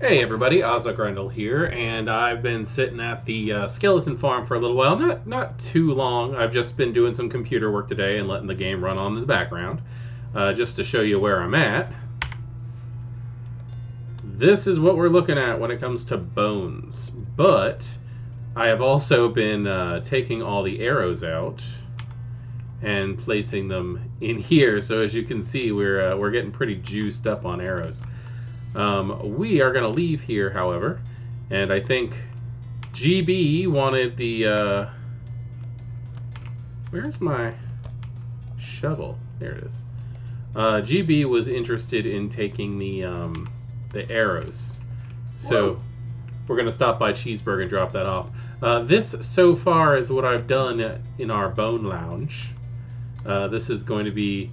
Hey everybody, Ozza here, and I've been sitting at the skeleton farm for a little while. Not too long. I've just been doing some computer work today and letting the game run on in the background, just to show you where I'm at. This is what we're looking at when it comes to bones, but I have also been taking all the arrows out and placing them in here. So as you can see, we're getting pretty juiced up on arrows. We are going to leave here, however, and I think GB wanted the, where's my shovel? There it is. GB was interested in taking the arrows. So we're going to stop by Cheeseburger and drop that off. This, so far, is what I've done in our bone lounge. This is going to be...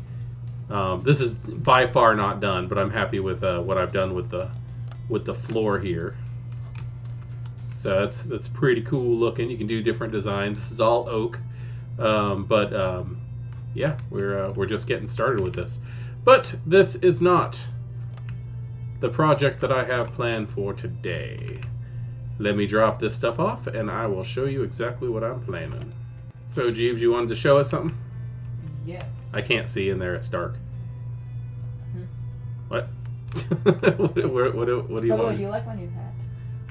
this is by far not done, but I'm happy with what I've done with the floor here. So that's pretty cool looking. You can do different designs. This is all oak, yeah, we're just getting started with this. But this is not the project that I have planned for today. Let me drop this stuff off, and I will show you exactly what I'm planning. So, Jeeves, you wanted to show us something? Yes. I can't see in there. It's dark. What? what do you want? Do you like my new hat?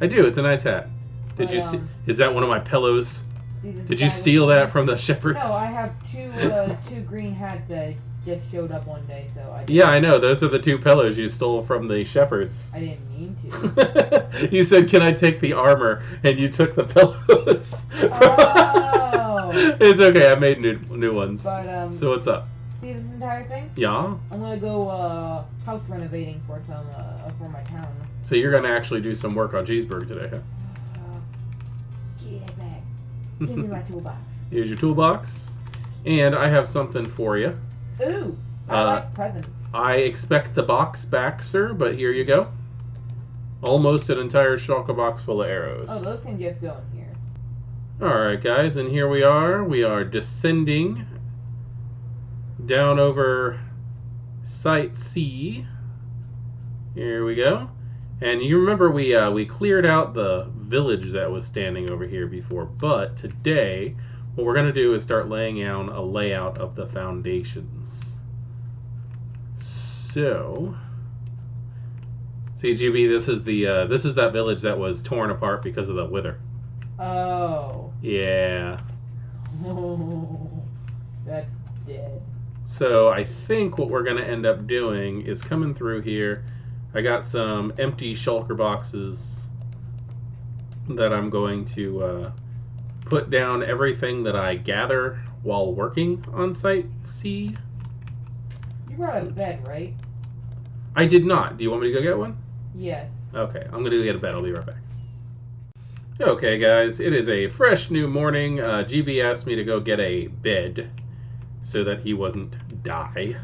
I do. It's a nice hat. Did you see? Is that one of my pillows? Did you steal that from the shepherds? No, I have two green hats that just showed up one day, so I. Yeah, I know. Those are the two pillows you stole from the shepherds. I didn't mean to. You said, "Can I take the armor?" And you took the pillows. Oh. It's okay. I made new ones. But So what's up? see this entire thing? Yeah. I'm gonna go house renovating for my town. So you're gonna actually do some work on Cheeseburg today, huh? Get it back. Give me my toolbox. Here's your toolbox, and I have something for you. Ooh, I like presents. I expect the box back, sir, but here you go. Almost an entire shulker box full of arrows. Oh, those can just go in here. Alright, guys, and here we are. We are descending down over Site C. Here we go. And you remember we cleared out the village that was standing over here before, but today what we're going to do is start laying down a layout of the foundations. So, CGB, this is that village that was torn apart because of the wither. Oh. Yeah. That's dead. So I think what we're going to end up doing is coming through here. I got some empty shulker boxes that I'm going to put down everything that I gather while working on Site C. You brought a bed, right? I did not. Do you want me to go get one? Yes. Okay, I'm going to go get a bed. I'll be right back. Okay, guys, it is a fresh new morning. GB asked me to go get a bed so that he wasn't die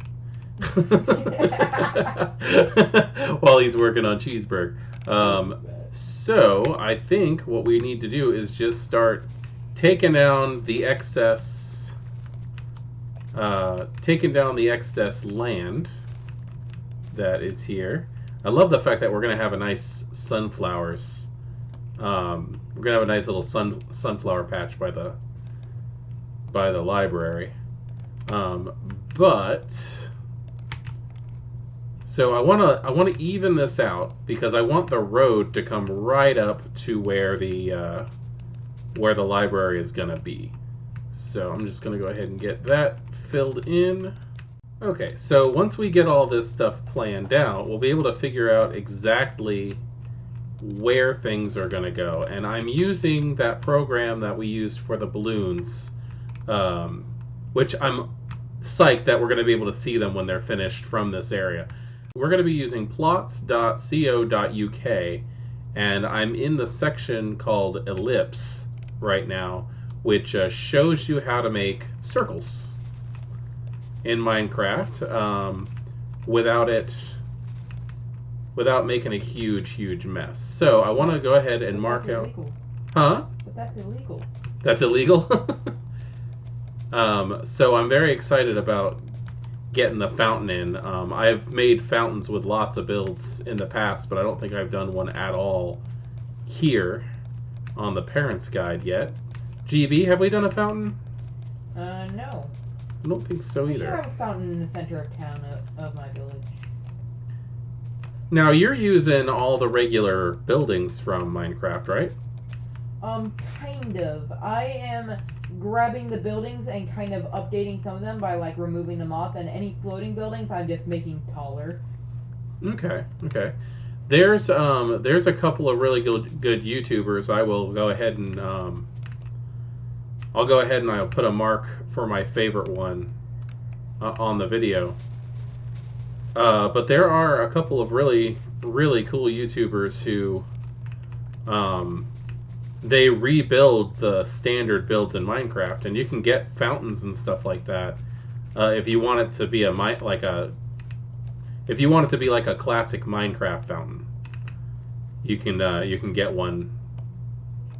while he's working on Cheeseburg. So I think what we need to do is just start taking down the excess land that is here. I love the fact that we're going to have a nice sunflowers. We're going to have a nice little sunflower patch by the library. But so I want to even this out because I want the road to come right up to where the library is going to be. So I'm just going to go ahead and get that filled in. Okay, so once we get all this stuff planned out, we'll be able to figure out exactly where things are going to go. And I'm using that program that we used for the balloons, which I'm psyched that we're going to be able to see them when they're finished from this area. We're going to be using plots.co.uk, and I'm in the section called ellipse right now, which shows you how to make circles in Minecraft without making a huge mess. So I want to go ahead and mark out. Huh? But that's illegal. That's illegal? So I'm very excited about getting the fountain in. I've made fountains with lots of builds in the past, but I don't think I've done one at all here on the Parents Guide yet. GB, have we done a fountain? No. I don't think so We either. should have a fountain in the center of town of my village. Now, you're using all the regular buildings from Minecraft, right? Kind of. I am grabbing the buildings and kind of updating some of them by, like, removing them off, and any floating buildings I'm just making taller. Okay, okay. There's a couple of really good YouTubers. I will go ahead and I'll put a mark for my favorite one on the video. But there are a couple of really cool YouTubers who they rebuild the standard builds in Minecraft, and you can get fountains and stuff like that if you want it to be like a classic Minecraft fountain. You can get one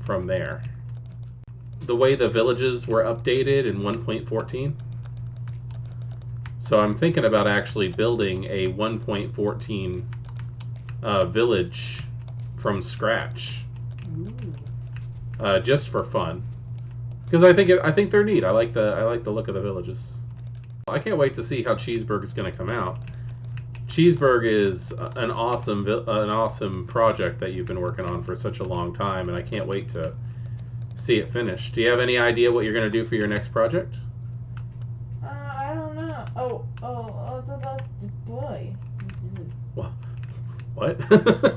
from there. The way the villages were updated in 1.14. So I'm thinking about actually building a 1.14 village from scratch, just for fun, because I think they're neat. I like the look of the villages. I can't wait to see how Cheeseburg is going to come out. Cheeseburg is an awesome project that you've been working on for such a long time, and I can't wait to see it finished. Do you have any idea what you're going to do for your next project? I don't know. Oh, it's about the boy. What?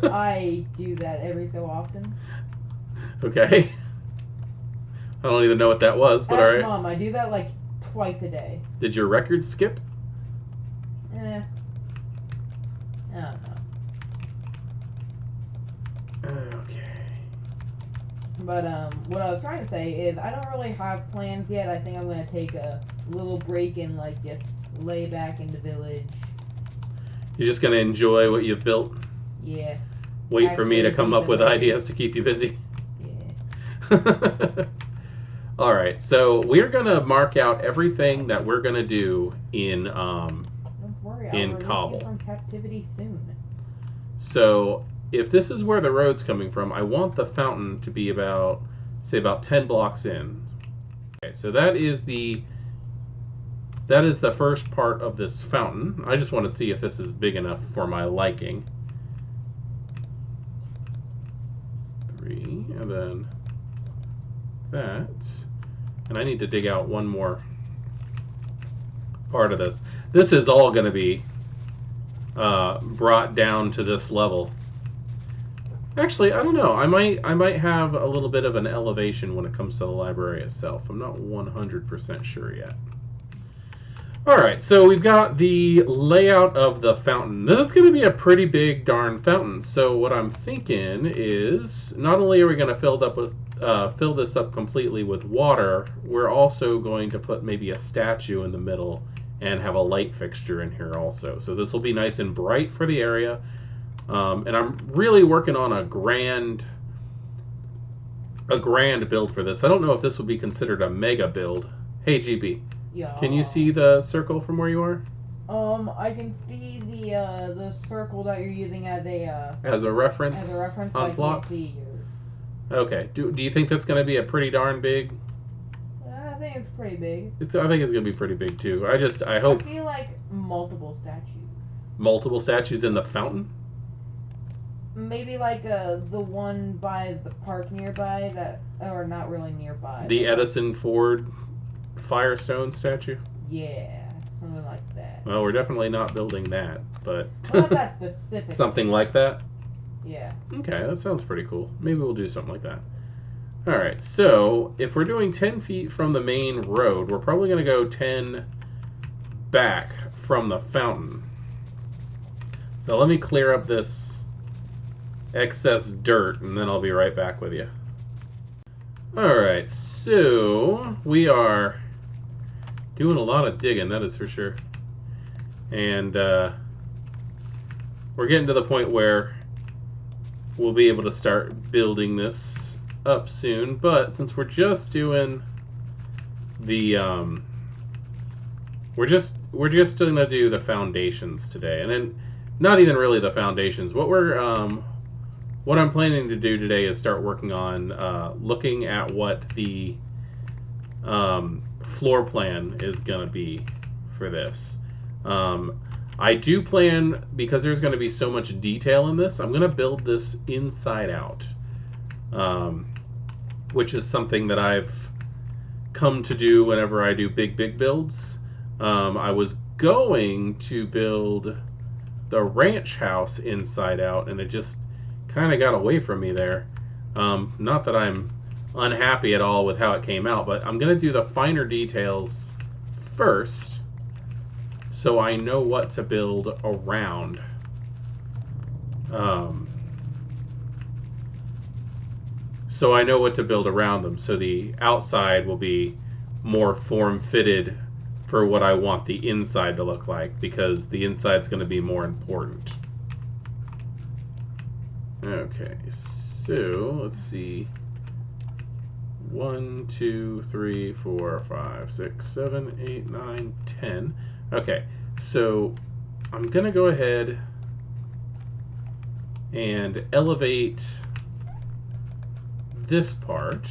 I do that every so often. Okay. I don't even know what that was, but alright. Mom, I do that like twice a day. Did your record skip? I don't know. Okay. But what I was trying to say is I don't really have plans yet. I think I'm gonna take a little break and like just lay back in the village. You're just gonna enjoy what you've built? Yeah. Wait for me to come up with ideas to keep you busy? Yeah. Alright, so we're gonna mark out everything that we're gonna do in Don't worry, I'll release cobble. you from captivity soon. So if this is where the road's coming from, I want the fountain to be about 10 blocks in. Okay, so that is the first part of this fountain. I just want to see if this is big enough for my liking. 3, and then that. And I need to dig out one more part of this. This is all going to be brought down to this level. Actually, I don't know. I might have a little bit of an elevation when it comes to the library itself. I'm not 100% sure yet. Alright, so we've got the layout of the fountain. This is going to be a pretty big darn fountain. So what I'm thinking is, not only are we going to fill this up completely with water, we're also going to put maybe a statue in the middle and have a light fixture in here also. So this will be nice and bright for the area. And I'm really working on a grand build for this. I don't know if this would be considered a mega build. Hey, GB. Yeah. Can you see the circle from where you are? I can see the circle that you're using as a reference on on blocks. see yours. Okay. Do you think that's going to be a pretty darn big? I think it's pretty big. I think it's going to be pretty big too. I hope. I feel like multiple statues. Multiple statues in the fountain? Maybe like the one by the park nearby or not really nearby. The Edison Ford Firestone statue? Yeah, something like that. Well, we're definitely not building that, but Not that specific. something like that? Yeah. Okay, that sounds pretty cool. Maybe we'll do something like that. Alright, so if we're doing 10 feet from the main road, we're probably going to go 10 back from the fountain. So let me clear up this excess dirt, and then I'll be right back with you. Alright, so we are doing a lot of digging, that is for sure. And we're getting to the point where we'll be able to start building this up soon. But since we're just doing the we're just gonna do the foundations today, and then not even really the foundations. What I'm planning to do today is start working on looking at what the floor plan is gonna be for this. I do plan, because there's going to be so much detail in this, I'm going to build this inside out, which is something that I've come to do whenever I do big builds. I was going to build the ranch house inside out, and it just kind of got away from me there. Not that I'm unhappy at all with how it came out, but I'm going to do the finer details first, so I know what to build around. So I know what to build around them. So the outside will be more form-fitted for what I want the inside to look like, because the inside's going to be more important. Okay, so let's see. 1, 2, 3, 4, 5, 6, 7, 8, 9, 10. Okay, so I'm going to go ahead and elevate this part.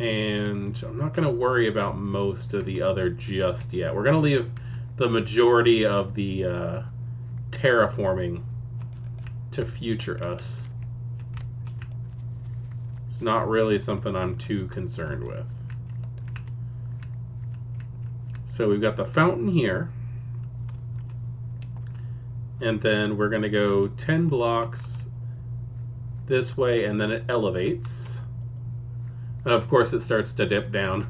And I'm not going to worry about most of the other just yet. We're going to leave the majority of the terraforming to future us. It's not really something I'm too concerned with. So we've got the fountain here, and then we're going to go 10 blocks this way, and then it elevates. And of course it starts to dip down.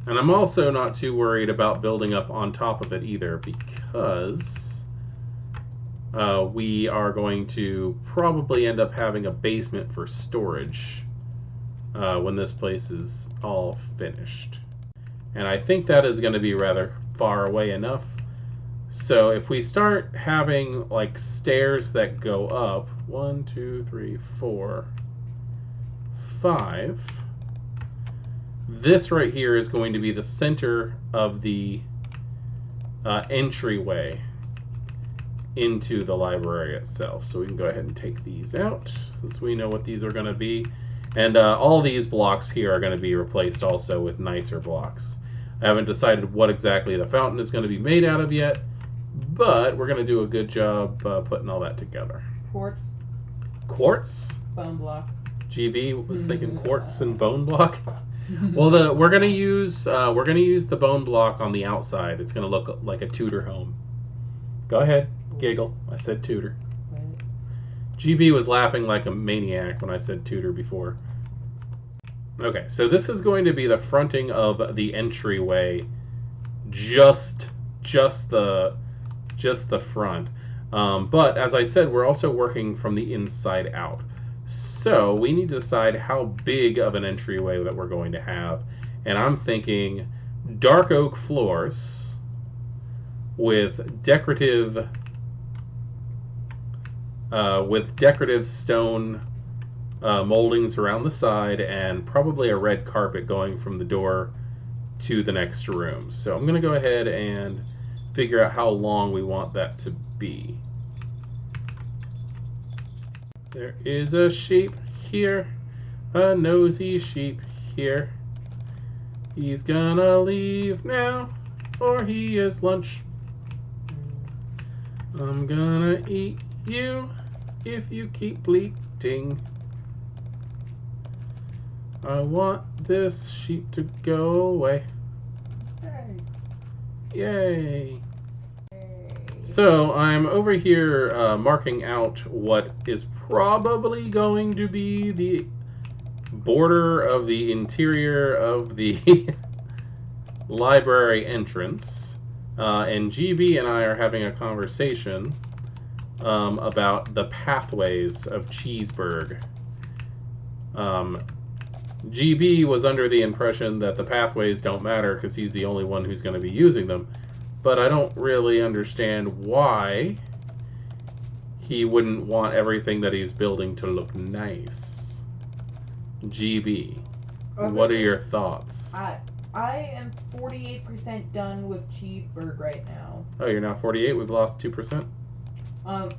And I'm also not too worried about building up on top of it either, because we are going to probably end up having a basement for storage when this place is all finished. And I think that is going to be rather far away enough. So if we start having like stairs that go up, 1, 2, 3, 4, 5, this right here is going to be the center of the entryway into the library itself. So we can go ahead and take these out, since we know what these are going to be. And all these blocks here are going to be replaced also with nicer blocks. I haven't decided what exactly the fountain is going to be made out of yet, but we're going to do a good job putting all that together. Quartz. Quartz? Bone block. GB was thinking quartz and bone block. Well, we're gonna use the bone block on the outside. It's gonna look like a Tudor home. Go ahead, giggle. I said Tudor. Right. GB was laughing like a maniac when I said Tudor before. Okay, so this is going to be the fronting of the entryway, just the front. But as I said, we're also working from the inside out. So we need to decide how big of an entryway that we're going to have. And I'm thinking dark oak floors with decorative stone moldings around the side, and probably a red carpet going from the door to the next room. So I'm going to go ahead and figure out how long we want that to be. There is a sheep here, a nosy sheep here. He's gonna leave now, or he is lunch. I'm gonna eat you if you keep bleating. I want this sheep to go away. Hey. Yay! So I'm over here marking out what is probably going to be the border of the interior of the library entrance. And GB and I are having a conversation about the pathways of Cheeseburg. GB was under the impression that the pathways don't matter because he's the only one who's going to be using them. But I don't really understand why he wouldn't want everything that he's building to look nice. GB, what are your thoughts? I am 48% done with Cheeseburg right now. Oh, you're now 48. We've lost 2%. I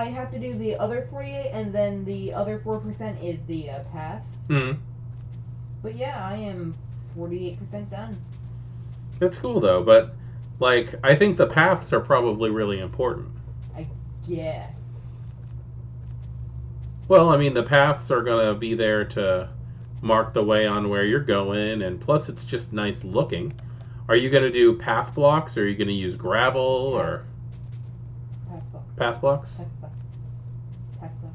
have to do the other 48, and then the other 4% is the path. Mm-hmm. But yeah, I am 48% done. That's cool though, but like I think the paths are probably really important. Yeah. Well, I mean the paths are gonna be there to mark the way on where you're going, and plus it's just nice looking. Are you gonna do path blocks, or are you gonna use gravel or path blocks? Path block.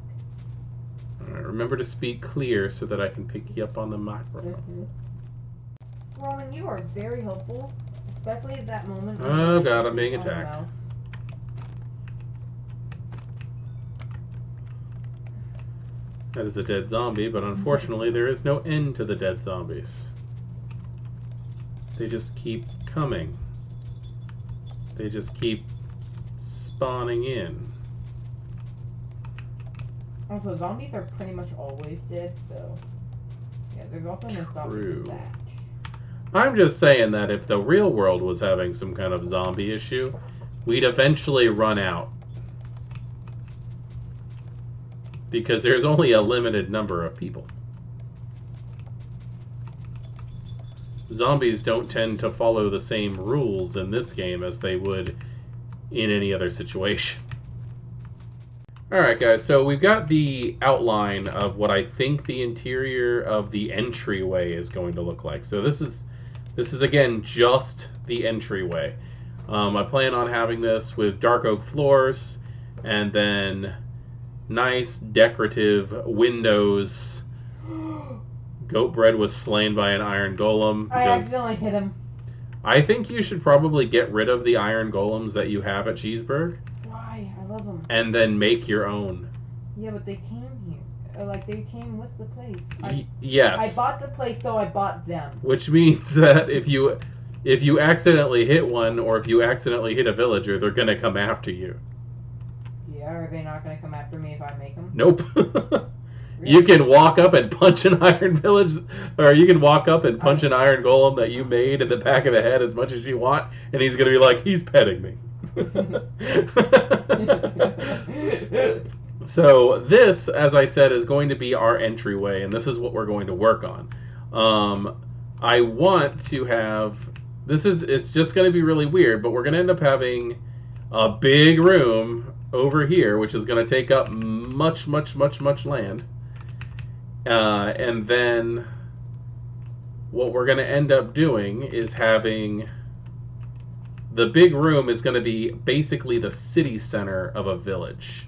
All right, remember to speak clear so that I can pick you up on the microphone. Mm-hmm. Roman, you are very helpful, especially at that moment. Oh god, I'm being attacked. That is a dead zombie, but unfortunately there is no end to the dead zombies. They just keep coming. They just keep spawning in. Also, zombies are pretty much always dead, so yeah, there's also no stopping that. I'm just saying that if the real world was having some kind of zombie issue, we'd eventually run out. Because there's only a limited number of people. Zombies don't tend to follow the same rules in this game as they would in any other situation. Alright guys, so we've got the outline of what I think the interior of the entryway is going to look like. So this is again just the entryway. I plan on having this with dark oak floors and then nice decorative windows. Goatbread was slain by an iron golem. I accidentally hit him. I think you should probably get rid of the iron golems that you have at Cheeseburg. Why? I love them. And then make your own. Yeah, but they came here. Like, they came with the place. Yes. I bought the place, so I bought them. Which means that if you accidentally hit one, or if you accidentally hit a villager, they're going to come after you. Yeah, are they not going to come after me if I make them? Nope. Really? You can walk up and punch an iron village, or you can walk up and punch an iron golem that you made in the back of the head as much as you want, and he's going to be like, he's petting me. So this, as I said, is going to be our entryway, and this is what we're going to work on. I want to have... It's just going to be really weird, but we're going to end up having a big room over here, which is going to take up much land. And then what we're going to end up doing is having... The big room is going to be basically the city center of a village.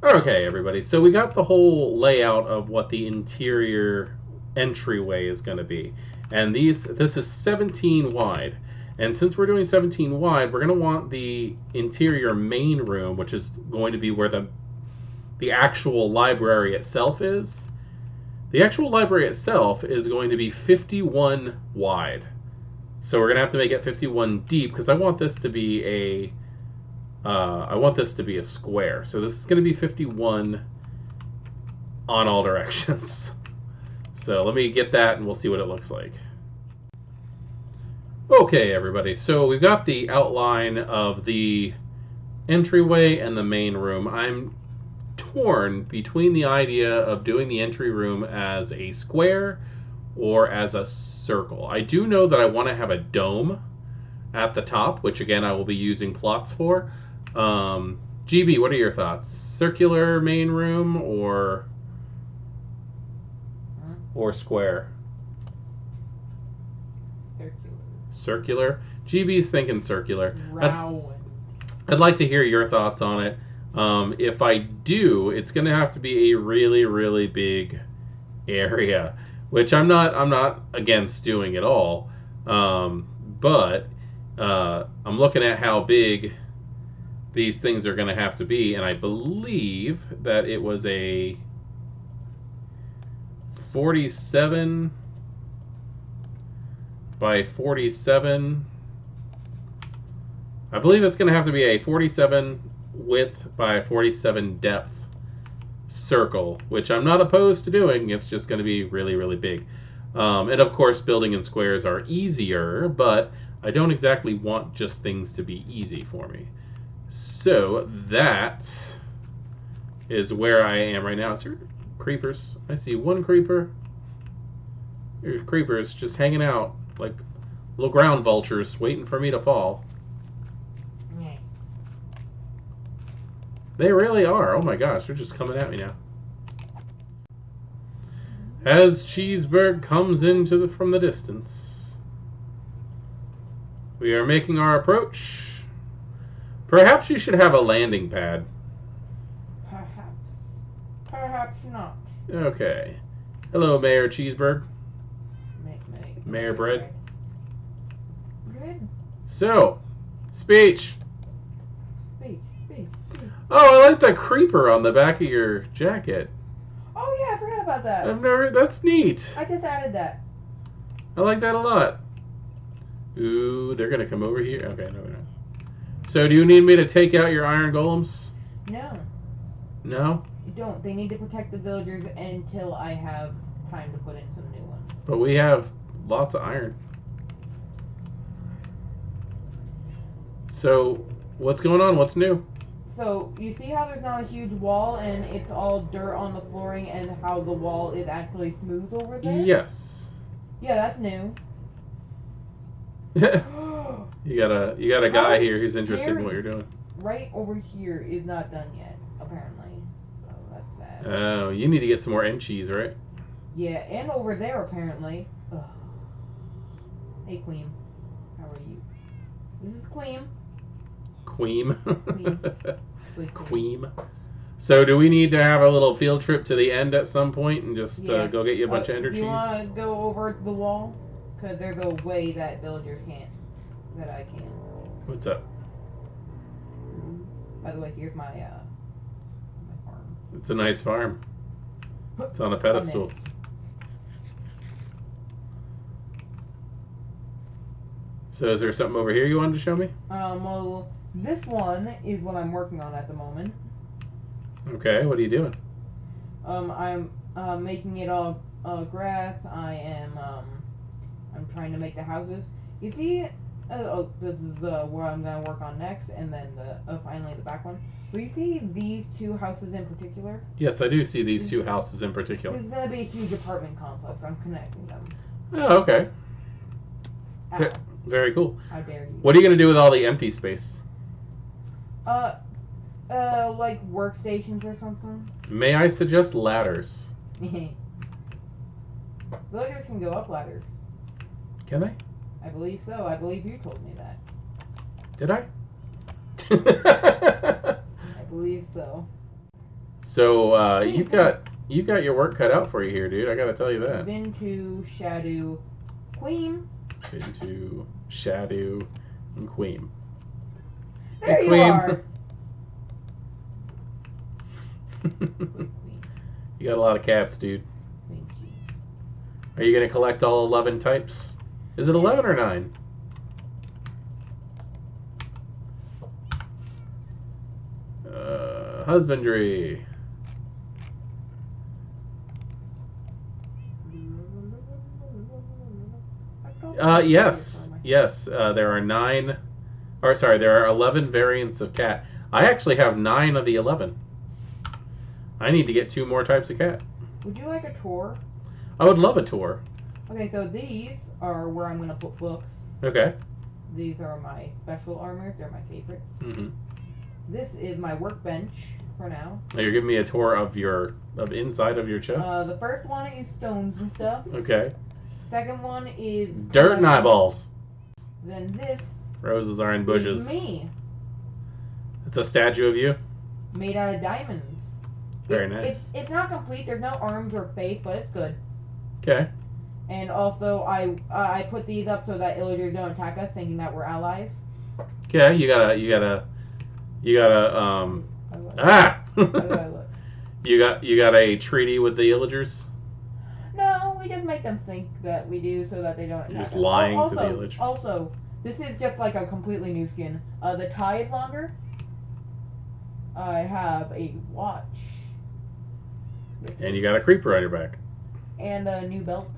Okay, everybody, so we got the whole layout of what the interior entryway is going to be. And this is 17 wide. And since we're doing 17 wide, we're going to want the interior main room, which is going to be where the actual library itself is. The actual library itself is going to be 51 wide. So we're going to have to make it 51 deep, because I want this to be a square. So this is going to be 51 on all directions. So let me get that and we'll see what it looks like. Okay, everybody, so we've got the outline of the entryway and the main room. I'm torn between the idea of doing the entry room as a square or as a circle. I do know that I want to have a dome at the top, which again I will be using plots for. GB, what are your thoughts? Circular main room or square? Circular. GB's thinking circular. I'd like to hear your thoughts on it. If I do, it's going to have to be a really, really big area, which I'm not against doing at all. But I'm looking at how big these things are going to have to be, and I believe that it was a 47 by 47 I believe it's going to have to be a 47 width by 47 depth circle, which I'm not opposed to doing. It's just going to be really, really big. And of course, building in squares are easier, but I don't exactly want just things to be easy for me. So that is where I am right now. Is there creepers? I see one creeper. There's creepers just hanging out like little ground vultures waiting for me to fall. Yeah. They really are. Oh my gosh, they're just coming at me now. As Cheeseburg comes into from the distance, we are making our approach. Perhaps you should have a landing pad. Perhaps. Perhaps not. Okay. Hello, Mayor Cheeseburg. Mayor Bread. Bread? So, speech. Speech. Oh, I like the creeper on the back of your jacket. Oh yeah, I forgot about that. That's neat. I just added that. I like that a lot. Ooh, they're gonna come over here. Okay, no, they're not. So, do you need me to take out your iron golems? No. No? You don't. They need to protect the villagers until I have time to put in some new ones. But we have lots of iron. So, what's going on? What's new? So, you see how there's not a huge wall and it's all dirt on the flooring and how the wall is actually smooth over there? Yes. Yeah, that's new. You got a guy here who's interested in what you're doing. Right over here is not done yet, apparently. So that's sad. Oh, you need to get some more end cheese, right? Yeah, and over there apparently. Ugh. Hey Queen, how are you? This is Queen. Queen. Queen. Queen. So do we need to have a little field trip to the end at some point and just go get you a bunch of ender cheese? Do you want to go over the wall? Because there's a way that villagers can't. That I can. What's up? By the way, here's my farm. It's a nice farm. It's on a pedestal. So is there something over here you wanted to show me? Well, this one is what I'm working on at the moment. Okay, what are you doing? I'm making it all grass. I'm trying to make the houses. You see, this is where I'm gonna work on next, and then finally the back one. Do you see these two houses in particular? Yes, I do see these two houses in particular. This is gonna be a huge apartment complex. I'm connecting them. Oh, okay. Ow. Very cool. How dare you? What are you gonna do with all the empty space? Like workstations or something. May I suggest ladders? Villagers can go up ladders. Can they? I believe so. I believe you told me that. Did I? I believe so. So you've got your work cut out for you here, dude. I gotta tell you that. Into Shadow Queen. Into Shadow and Queen. There Hey, you Queen. are. You got a lot of cats, dude. Queen G. Are you gonna collect all 11 types? Is it 11 or 9? Husbandry. Yes. There are 9. Or sorry, there are 11 variants of cat. I actually have 9 of the 11. I need to get 2 more types of cat. Would you like a tour? I would love a tour. Okay, so these are where I'm gonna put books. Okay. These are my special armors. They're my favorites. Mm-hmm. This is my workbench for now. You're giving me a tour of inside of your chest. The first one is stones and stuff. Okay. Second one is Dirt and eyeballs. Then this Roses are in bushes. is me, It's a statue of you. made out of diamonds. Very nice. It's not complete. There's no arms or face, but it's good. Okay. And also, I put these up so that illagers don't attack us, thinking that we're allies. Okay. You gotta. Ah. How do I look? You got a treaty with the illagers. No, we just make them think that we do so that they don't attack You're just us. lying to Also, the illagers. Also, This is just like a completely new skin. The tie is longer. I have a watch. And you got a creeper on your back. And a new belt.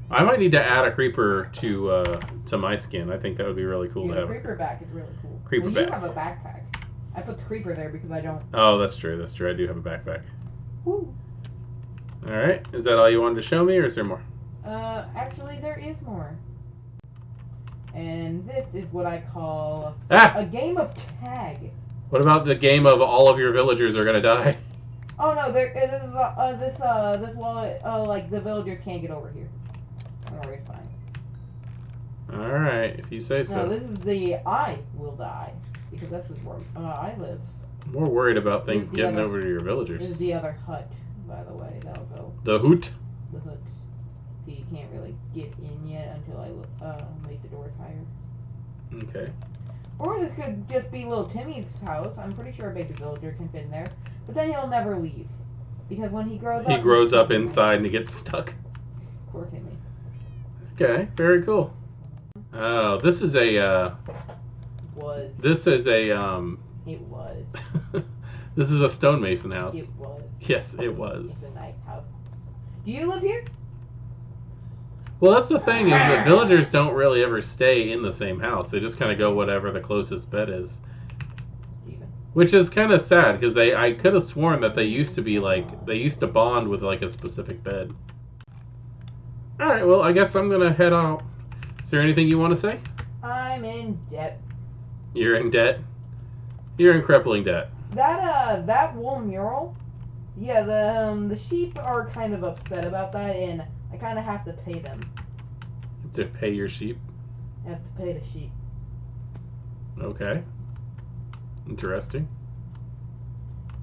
I might need to add a creeper to my skin. I think that would be really cool to The have. creeper back is really cool. Creeper well, back. You have a backpack. I put the creeper there because I don't. Oh, that's true. That's true. I do have a backpack. Woo. All right. Is that all you wanted to show me, or is there more? Actually, there is more. And this is what I call a game of tag. What about the game of all of your villagers are gonna die? Oh no, this wall, like the villagers can't get over here. Don't worry, it's fine. All right, if you say so. No, this is the I will die because this is where I live. I'm more worried about things This is the getting other- over to your villagers. This is the other hut, by the way. That'll go. The hoot. The hut. So you can't really get in yet until I make the doors higher. Okay. Or this could just be little Timmy's house. I'm pretty sure a baby villager can fit in there. But then he'll never leave. Because when he grows up... He grows up inside and he gets stuck. Poor Timmy. Okay, very cool. Oh, this is a, Was. This is a, It was. this is a stonemason house. It was. Yes, it It's was. a nice house. Do you live here? Well, that's the thing, is that villagers don't really ever stay in the same house. They just kind of go whatever the closest bed is. Even. Which is kind of sad, because I could have sworn that they used to bond with like a specific bed. Alright, well, I guess I'm going to head out. Is there anything you want to say? I'm in debt. You're in debt? You're in crippling debt. That wool mural, yeah, the sheep are kind of upset about that, and I kind of have to pay them. To pay your sheep? I have to pay the sheep. Okay. Interesting.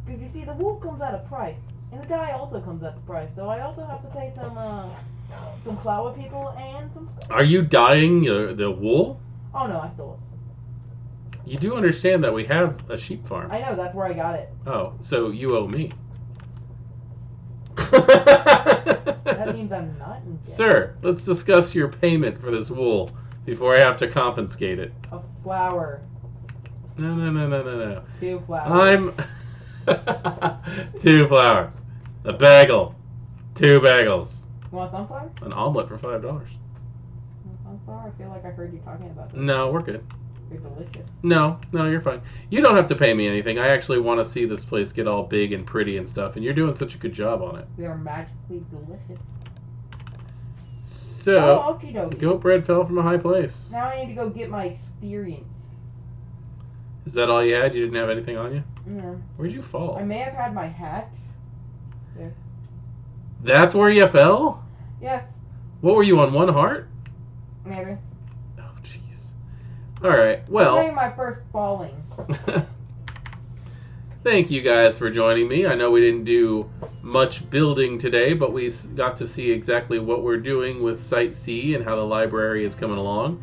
Because you see, the wool comes at a price, and the dye also comes at the price, so I also have to pay some flower people and some... Are you dyeing the wool? Oh no, I stole it. You do understand that we have a sheep farm. I know, that's where I got it. Oh, so you owe me. That means I'm not in debt. Sir, let's discuss your payment for this wool before I have to confiscate it. A flower. No. 2 flowers. I'm 2 flowers. A bagel. 2 bagels. You want sunflower? An omelet for $5. Sunflower? I feel like I heard you talking about this. No, we're good. They're delicious. No, you're fine. You don't have to pay me anything. I actually want to see this place get all big and pretty and stuff, and you're doing such a good job on it. They are magically delicious. So, Oh, okie dokie. goat bread fell from a high place. Now I need to go get my experience. Is that all you had? You didn't have anything on you? Yeah. Where'd you fall? I may have had my hat. That's where you fell? Yes, What were you on, 1 heart? maybe. Oh, jeez. Alright, well. This is my first falling. Thank you guys for joining me. I know we didn't do much building today, but we got to see exactly what we're doing with Site C and how the library is coming along.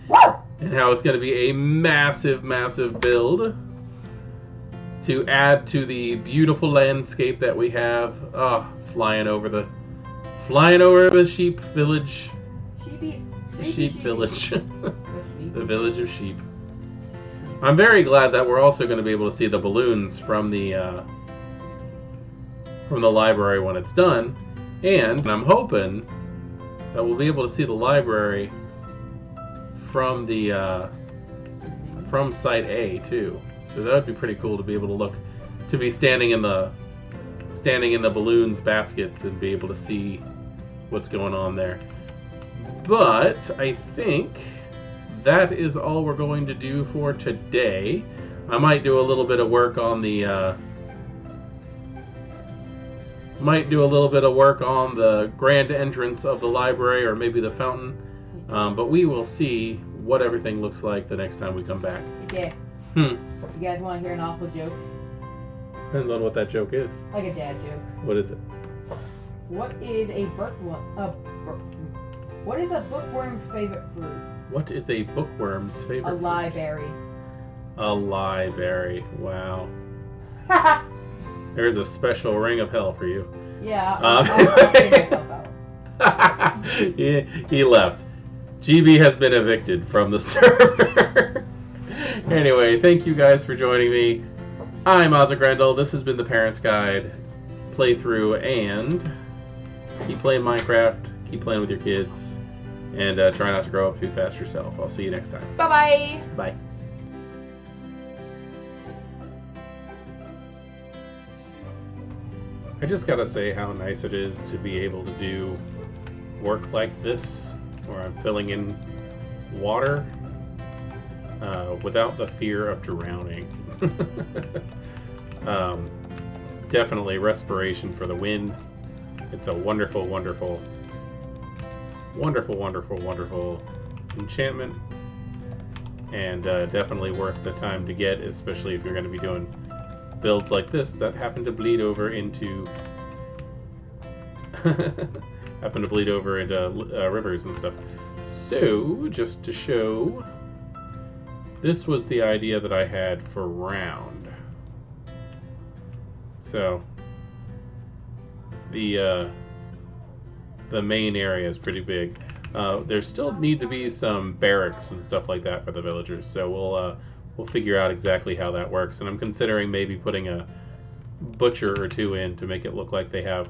And how it's going to be a massive, massive build to add to the beautiful landscape that we have. Oh, flying over the sheep village. Sheep village. The village of sheep. I'm very glad that we're also going to be able to see the balloons from the library when it's done, and I'm hoping that we'll be able to see the library from the from Site A too. So that would be pretty cool to be able to be standing in the balloons baskets and be able to see what's going on there. But I think that is all we're going to do for today. I might do a little bit of work on the grand entrance of the library, or maybe the fountain. But we will see what everything looks like the next time we come back. Okay. You guys want to hear an awful joke? Depends on what that joke is. Like a dad joke. What is it? What is a bookworm's favorite fruit? What is a bookworm's favorite A fruit? lieberry. A lieberry. Wow. There's a special ring of hell for you. Yeah, I'll take myself out. He left. GB has been evicted from the server. Anyway, thank you guys for joining me. I'm Ozzy Grendel. This has been the Parents Guide playthrough, and keep playing Minecraft, keep playing with your kids, and try not to grow up too fast yourself. I'll see you next time. Bye-bye. Bye. I just gotta say how nice it is to be able to do work like this, where I'm filling in water without the fear of drowning. Definitely respiration for the wind. It's a wonderful, wonderful, wonderful, wonderful, wonderful enchantment, and definitely worth the time to get, especially if you're going to be doing builds like this that happen to bleed over into rivers and stuff. So, just to show, this was the idea that I had for round. So, the main area is pretty big. There still need to be some barracks and stuff like that for the villagers. So we'll figure out exactly how that works. And I'm considering maybe putting a butcher or two in to make it look like they have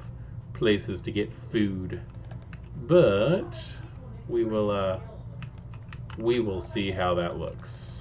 places to get food. But we will see how that looks.